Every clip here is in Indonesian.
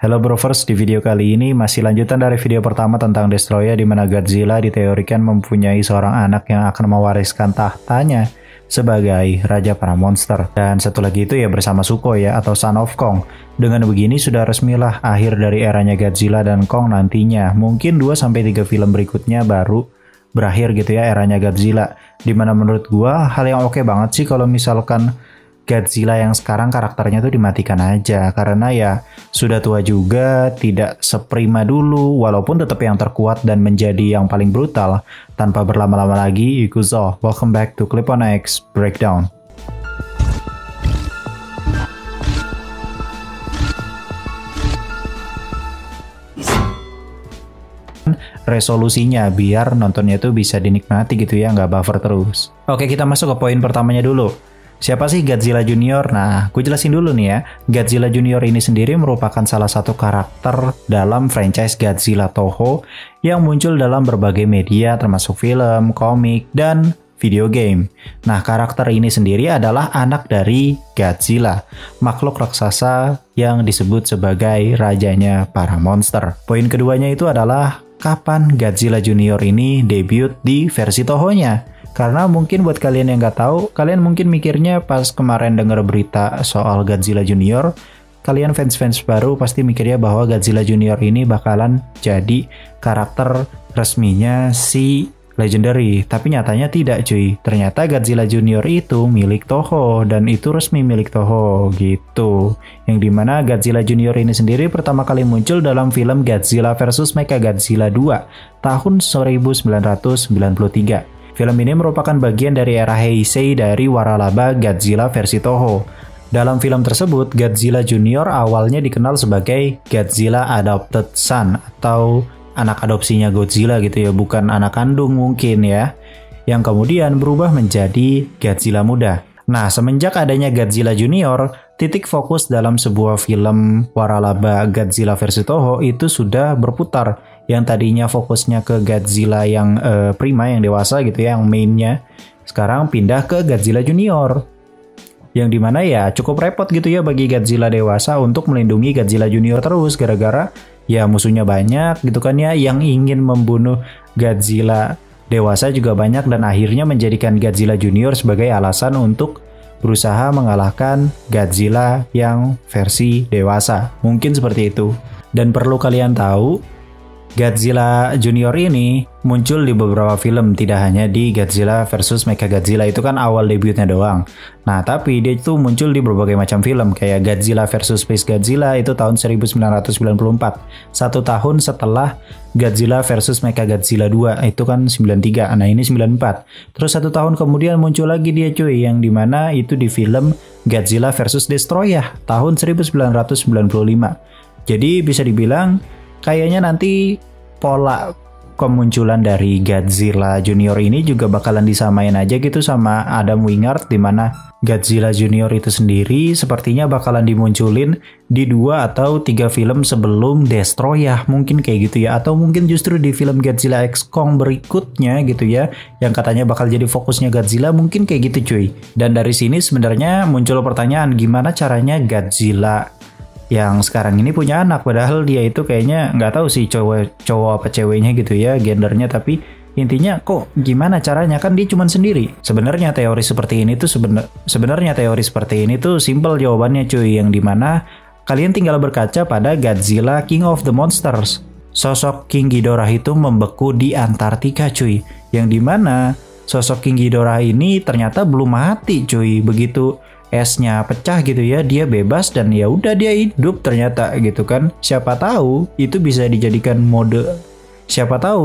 Halo Brovers, di video kali ini masih lanjutan dari video pertama tentang Destroya di mana Godzilla diteorikan mempunyai seorang anak yang akan mewariskan tahtanya sebagai raja para monster. Dan satu lagi itu ya bersama Suko ya atau Son of Kong. Dengan begini sudah resmilah akhir dari eranya Godzilla dan Kong nantinya. Mungkin 2-3 film berikutnya baru berakhir gitu ya eranya Godzilla. Dimana menurut gua hal yang oke banget sih kalau misalkan Godzilla yang sekarang karakternya tuh dimatikan aja karena ya sudah tua juga, tidak seprima dulu walaupun tetap yang terkuat dan menjadi yang paling brutal. Tanpa berlama-lama lagi, Ikuzo, welcome back to Clip on X Breakdown. Resolusinya biar nontonnya tuh bisa dinikmati gitu ya, nggak buffer terus. Oke, kita masuk ke poin pertamanya dulu. Siapa sih Godzilla Junior? Nah, gue jelasin dulu nih ya. Godzilla Junior ini sendiri merupakan salah satu karakter dalam franchise Godzilla Toho yang muncul dalam berbagai media termasuk film, komik, dan video game. Nah, karakter ini sendiri adalah anak dari Godzilla, makhluk raksasa yang disebut sebagai rajanya para monster. Poin keduanya itu adalah kapan Godzilla Junior ini debut di versi Toho-nya. Karena mungkin buat kalian yang nggak tahu, kalian mungkin mikirnya pas kemarin denger berita soal Godzilla Junior, kalian fans-fans baru pasti mikirnya bahwa Godzilla Junior ini bakalan jadi karakter resminya si Legendary. Tapi nyatanya tidak cuy, ternyata Godzilla Junior itu milik Toho dan itu resmi milik Toho gitu. Yang dimana Godzilla Junior ini sendiri pertama kali muncul dalam film Godzilla vs Mechagodzilla 2 tahun 1993. Film ini merupakan bagian dari era Heisei dari waralaba Godzilla versi Toho. Dalam film tersebut, Godzilla Junior awalnya dikenal sebagai Godzilla Adopted Son atau anak adopsinya Godzilla gitu ya, bukan anak kandung mungkin ya, yang kemudian berubah menjadi Godzilla muda. Nah, semenjak adanya Godzilla Junior, titik fokus dalam sebuah film waralaba Godzilla versi Toho itu sudah berputar. Yang tadinya fokusnya ke Godzilla yang prima, yang dewasa gitu ya, yang mainnya, sekarang pindah ke Godzilla Junior. Yang dimana ya cukup repot gitu ya bagi Godzilla dewasa untuk melindungi Godzilla Junior terus, gara-gara ya musuhnya banyak gitu kan ya, yang ingin membunuh Godzilla dewasa juga banyak dan akhirnya menjadikan Godzilla Junior sebagai alasan untuk berusaha mengalahkan Godzilla yang versi dewasa. Mungkin seperti itu. Dan perlu kalian tahu, Godzilla Junior ini muncul di beberapa film, tidak hanya di Godzilla vs Mechagodzilla, itu kan awal debutnya doang. Nah, tapi dia itu muncul di berbagai macam film, kayak Godzilla vs Space Godzilla itu tahun 1994, satu tahun setelah Godzilla vs Mechagodzilla 2, itu kan 93, nah ini 94. Terus satu tahun kemudian muncul lagi dia cuy, yang dimana itu di film Godzilla vs Destroya tahun 1995. Jadi bisa dibilang kayaknya nanti pola kemunculan dari Godzilla Junior ini juga bakalan disamain aja gitu sama Adam Wingard, di mana Godzilla Junior itu sendiri sepertinya bakalan dimunculin di 2 atau 3 film sebelum Destroya, mungkin kayak gitu ya, atau mungkin justru di film Godzilla X Kong berikutnya gitu ya, yang katanya bakal jadi fokusnya Godzilla, mungkin kayak gitu cuy. Dan dari sini sebenarnya muncul pertanyaan, gimana caranya Godzilla yang sekarang ini punya anak, padahal dia itu kayaknya nggak tahu sih cowok apa ceweknya gitu ya gendernya, tapi intinya kok gimana caranya, kan dia cuman sendiri. Sebenarnya teori seperti ini tuh simple jawabannya cuy, yang dimana kalian tinggal berkaca pada Godzilla King of the Monsters. Sosok King Ghidorah itu membeku di Antartika cuy, yang dimana sosok King Ghidorah ini ternyata belum mati cuy. Begitu esnya pecah gitu ya, dia bebas dan ya udah dia hidup ternyata gitu kan. Siapa tahu itu bisa dijadikan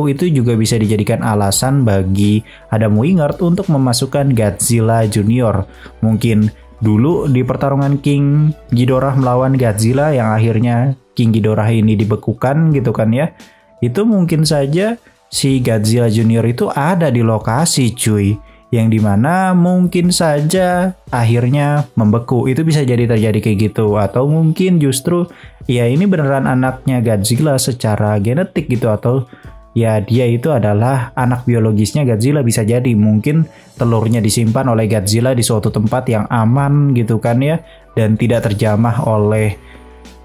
itu juga bisa dijadikan alasan bagi Adam Wingard untuk memasukkan Godzilla Junior. Mungkin dulu di pertarungan King Ghidorah melawan Godzilla yang akhirnya King Ghidorah ini dibekukan gitu kan ya, itu mungkin saja si Godzilla Junior itu ada di lokasi cuy, yang dimana mungkin saja akhirnya membeku. Itu bisa jadi terjadi kayak gitu, atau mungkin justru ya ini beneran anaknya Godzilla secara genetik gitu, atau ya dia itu adalah anak biologisnya Godzilla. Bisa jadi mungkin telurnya disimpan oleh Godzilla di suatu tempat yang aman gitu kan ya, dan tidak terjamah oleh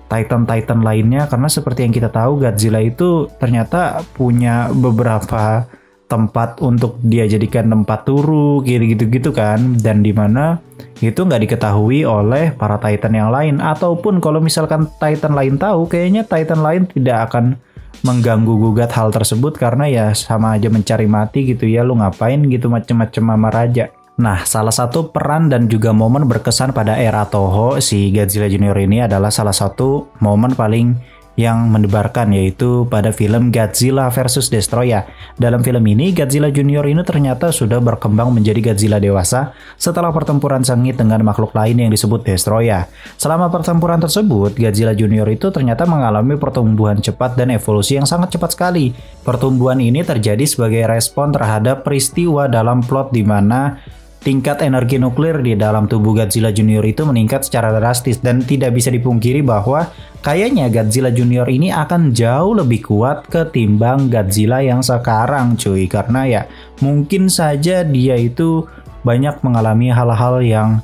Titan-Titan lainnya, karena seperti yang kita tahu Godzilla itu ternyata punya beberapa tempat untuk dia jadikan tempat turu gitu-gitu kan, dan dimana itu nggak diketahui oleh para Titan yang lain, ataupun kalau misalkan Titan lain tahu, kayaknya Titan lain tidak akan mengganggu gugat hal tersebut, karena ya sama aja mencari mati gitu ya, lu ngapain gitu macem-macem sama raja. Nah, salah satu peran dan juga momen berkesan pada era Toho si Godzilla Junior ini adalah salah satu momen paling yang mendebarkan, yaitu pada film Godzilla vs Destoroyah. Dalam film ini, Godzilla Junior ini ternyata sudah berkembang menjadi Godzilla dewasa setelah pertempuran sengit dengan makhluk lain yang disebut Destoroyah. Selama pertempuran tersebut, Godzilla Junior itu ternyata mengalami pertumbuhan cepat dan evolusi yang sangat cepat sekali. Pertumbuhan ini terjadi sebagai respon terhadap peristiwa dalam plot di mana tingkat energi nuklir di dalam tubuh Godzilla Junior itu meningkat secara drastis, dan tidak bisa dipungkiri bahwa kayaknya Godzilla Junior ini akan jauh lebih kuat ketimbang Godzilla yang sekarang cuy, karena ya mungkin saja dia itu banyak mengalami hal-hal yang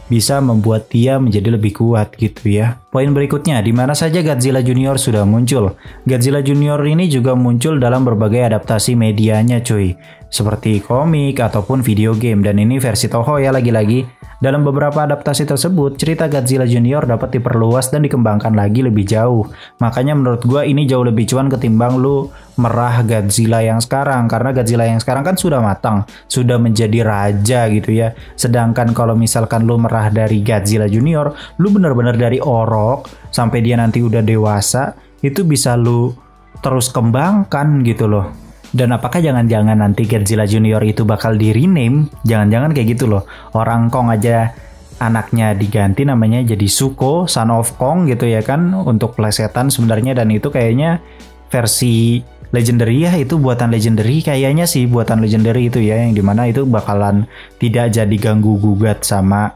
bisa membuat dia menjadi lebih kuat gitu ya. Poin berikutnya, di mana saja Godzilla Junior sudah muncul. Godzilla Junior ini juga muncul dalam berbagai adaptasi medianya cuy, seperti komik ataupun video game, dan ini versi Toho ya lagi-lagi. Dalam beberapa adaptasi tersebut, cerita Godzilla Junior dapat diperluas dan dikembangkan lagi lebih jauh. Makanya menurut gua ini jauh lebih cuan ketimbang lu merah Godzilla yang sekarang, karena Godzilla yang sekarang kan sudah matang, sudah menjadi raja gitu ya. Sedangkan kalau misalkan lu merah dari Godzilla Junior, lu bener-bener dari orok sampai dia nanti udah dewasa, itu bisa lu terus kembangkan gitu loh. Dan apakah jangan-jangan nanti Godzilla Junior itu bakal di rename? Jangan-jangan kayak gitu loh. Orang Kong aja anaknya diganti namanya jadi Zuko, Son of Kong gitu ya kan, untuk plesetan sebenarnya, dan itu kayaknya versi Legendary ya, itu buatan Legendary kayaknya sih, buatan Legendary itu ya, yang dimana itu bakalan tidak jadi ganggu gugat sama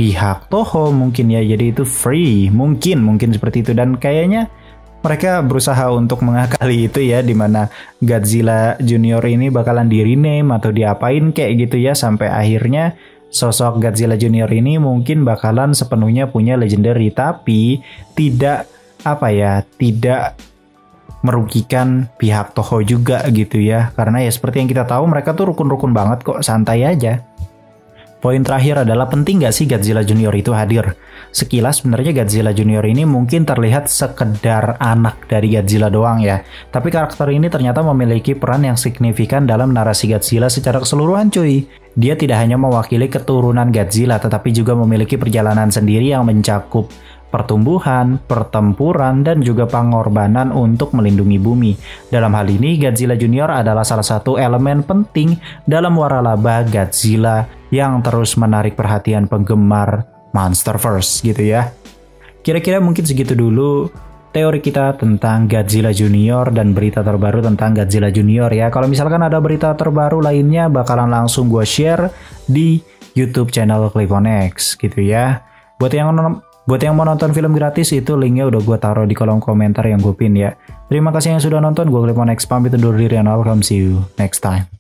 pihak Toho mungkin ya, jadi itu free, mungkin seperti itu. Dan kayaknya mereka berusaha untuk mengakali itu ya, dimana Godzilla Junior ini bakalan di rename atau diapain kayak gitu ya, sampai akhirnya sosok Godzilla Junior ini mungkin bakalan sepenuhnya punya Legendary, tapi tidak tidak merugikan pihak Toho juga gitu ya, karena ya seperti yang kita tahu mereka tuh rukun-rukun banget kok, santai aja. Poin terakhir adalah, penting gak sih Godzilla Junior itu hadir? Sekilas sebenarnya Godzilla Junior ini mungkin terlihat sekedar anak dari Godzilla doang ya. Tapi karakter ini ternyata memiliki peran yang signifikan dalam narasi Godzilla secara keseluruhan cuy. Dia tidak hanya mewakili keturunan Godzilla, tetapi juga memiliki perjalanan sendiri yang mencakup pertumbuhan, pertempuran, dan juga pengorbanan untuk melindungi bumi. Dalam hal ini, Godzilla Junior adalah salah satu elemen penting dalam waralaba Godzilla yang terus menarik perhatian penggemar Monsterverse gitu ya. Kira-kira mungkin segitu dulu teori kita tentang Godzilla Junior dan berita terbaru tentang Godzilla Junior ya. Kalau misalkan ada berita terbaru lainnya, bakalan langsung gue share di YouTube channel Cliponex gitu ya. Buat yang mau nonton film gratis, itu linknya udah gue taruh di kolom komentar yang gue pin ya. Terima kasih yang sudah nonton, gue Cliponex pamit undur diri, and I'll see you next time.